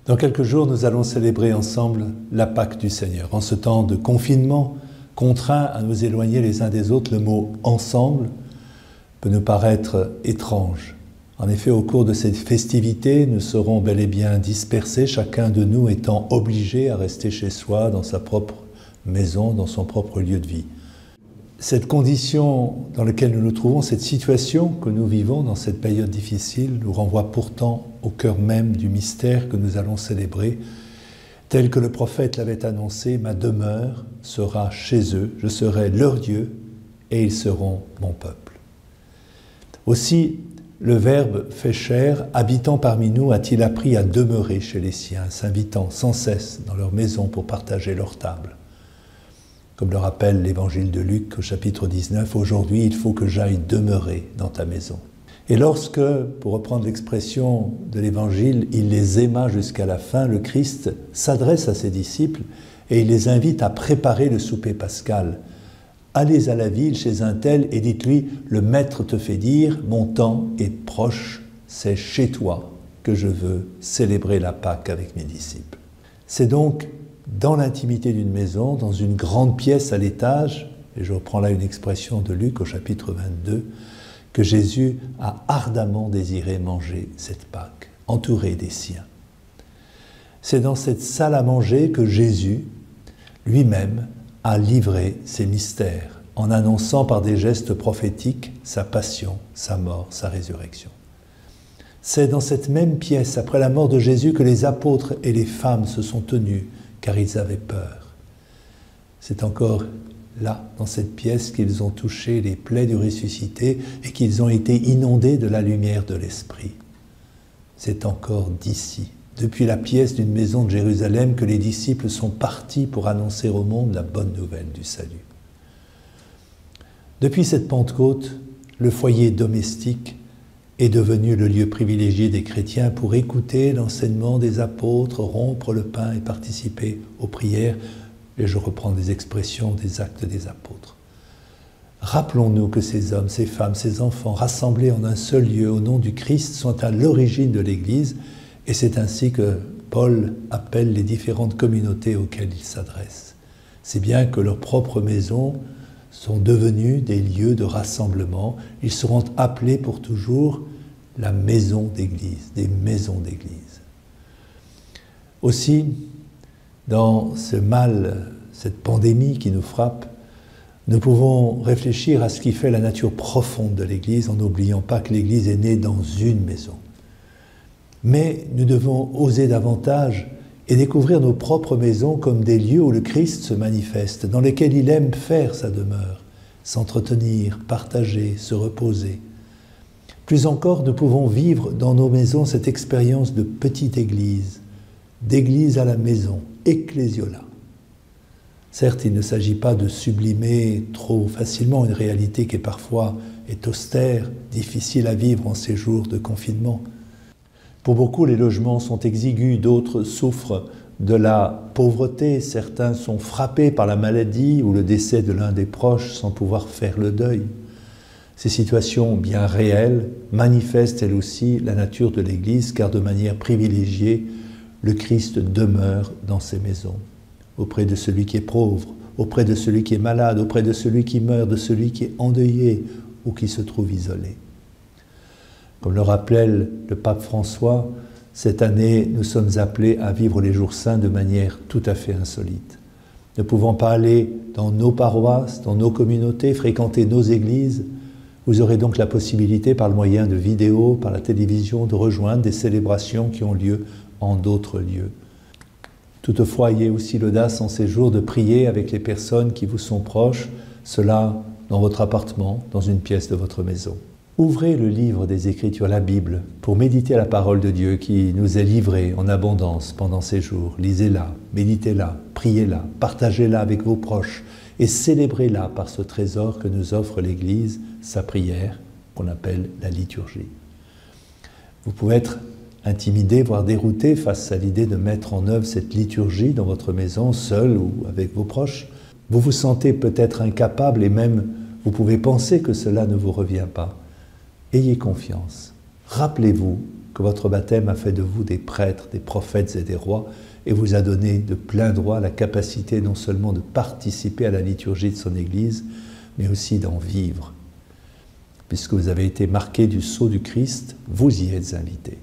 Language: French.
Dans quelques jours, nous allons célébrer ensemble la Pâque du Seigneur. En ce temps de confinement, contraint à nous éloigner les uns des autres, le mot « ensemble » peut nous paraître étrange. En effet, au cours de cette festivité, nous serons bel et bien dispersés, chacun de nous étant obligé à rester chez soi, dans sa propre maison, dans son propre lieu de vie. Cette condition dans laquelle nous nous trouvons, cette situation que nous vivons dans cette période difficile, nous renvoie pourtant au cœur même du mystère que nous allons célébrer. Tel que le prophète l'avait annoncé, ma demeure sera chez eux, je serai leur Dieu et ils seront mon peuple. Aussi, le Verbe fait chair, habitant parmi nous, a-t-il appris à demeurer chez les siens, s'invitant sans cesse dans leur maison pour partager leur table. Comme le rappelle l'évangile de Luc au chapitre 19, « Aujourd'hui, il faut que j'aille demeurer dans ta maison. » Et lorsque, pour reprendre l'expression de l'évangile, il les aima jusqu'à la fin, le Christ s'adresse à ses disciples et il les invite à préparer le souper pascal. « Allez à la ville chez un tel et dites-lui, le Maître te fait dire, mon temps est proche, c'est chez toi que je veux célébrer la Pâque avec mes disciples. » C'est donc dans l'intimité d'une maison, dans une grande pièce à l'étage, et je reprends là une expression de Luc au chapitre 22, que Jésus a ardemment désiré manger cette Pâque, entouré des siens. C'est dans cette salle à manger que Jésus, lui-même, a livré ses mystères, en annonçant par des gestes prophétiques sa passion, sa mort, sa résurrection. C'est dans cette même pièce, après la mort de Jésus, que les apôtres et les femmes se sont tenus, car ils avaient peur. C'est encore là, dans cette pièce, qu'ils ont touché les plaies du ressuscité et qu'ils ont été inondés de la lumière de l'Esprit. C'est encore d'ici, depuis la pièce d'une maison de Jérusalem, que les disciples sont partis pour annoncer au monde la bonne nouvelle du salut. Depuis cette Pentecôte, le foyer domestique est devenu le lieu privilégié des chrétiens pour écouter l'enseignement des apôtres, rompre le pain et participer aux prières. Et je reprends des expressions des actes des apôtres. Rappelons-nous que ces hommes, ces femmes, ces enfants, rassemblés en un seul lieu au nom du Christ, sont à l'origine de l'Église, et c'est ainsi que Paul appelle les différentes communautés auxquelles il s'adresse. C'est bien que leurs propres maisons sont devenues des lieux de rassemblement. Ils seront appelés pour toujours la maison d'église, des maisons d'église. Aussi, dans ce mal, cette pandémie qui nous frappe, nous pouvons réfléchir à ce qui fait la nature profonde de l'Église en n'oubliant pas que l'Église est née dans une maison. Mais nous devons oser davantage et découvrir nos propres maisons comme des lieux où le Christ se manifeste, dans lesquels il aime faire sa demeure, s'entretenir, partager, se reposer. Plus encore, nous pouvons vivre dans nos maisons cette expérience de petite église, d'église à la maison, ecclésiola. Certes, il ne s'agit pas de sublimer trop facilement une réalité qui parfois est austère, difficile à vivre en ces jours de confinement. Pour beaucoup, les logements sont exigus, d'autres souffrent de la pauvreté, certains sont frappés par la maladie ou le décès de l'un des proches sans pouvoir faire le deuil. Ces situations bien réelles manifestent elles aussi la nature de l'Église, car de manière privilégiée, le Christ demeure dans ses maisons, auprès de celui qui est pauvre, auprès de celui qui est malade, auprès de celui qui meurt, de celui qui est endeuillé ou qui se trouve isolé. Comme le rappelait le pape François, cette année, nous sommes appelés à vivre les jours saints de manière tout à fait insolite. Ne pouvant pas aller dans nos paroisses, dans nos communautés, fréquenter nos églises, vous aurez donc la possibilité, par le moyen de vidéos, par la télévision, de rejoindre des célébrations qui ont lieu en d'autres lieux. Toutefois, ayez aussi l'audace en ces jours de prier avec les personnes qui vous sont proches, cela dans votre appartement, dans une pièce de votre maison. Ouvrez le livre des Écritures, la Bible, pour méditer la parole de Dieu qui nous est livrée en abondance pendant ces jours. Lisez-la, méditez-la, priez-la, partagez-la avec vos proches et célébrez-la par ce trésor que nous offre l'Église, sa prière, qu'on appelle la liturgie. Vous pouvez être intimidé, voire dérouté face à l'idée de mettre en œuvre cette liturgie dans votre maison, seul ou avec vos proches. Vous vous sentez peut-être incapable et même vous pouvez penser que cela ne vous revient pas. Ayez confiance. Rappelez-vous que votre baptême a fait de vous des prêtres, des prophètes et des rois, et vous a donné de plein droit la capacité non seulement de participer à la liturgie de son Église, mais aussi d'en vivre. Puisque vous avez été marqués du sceau du Christ, vous y êtes invités.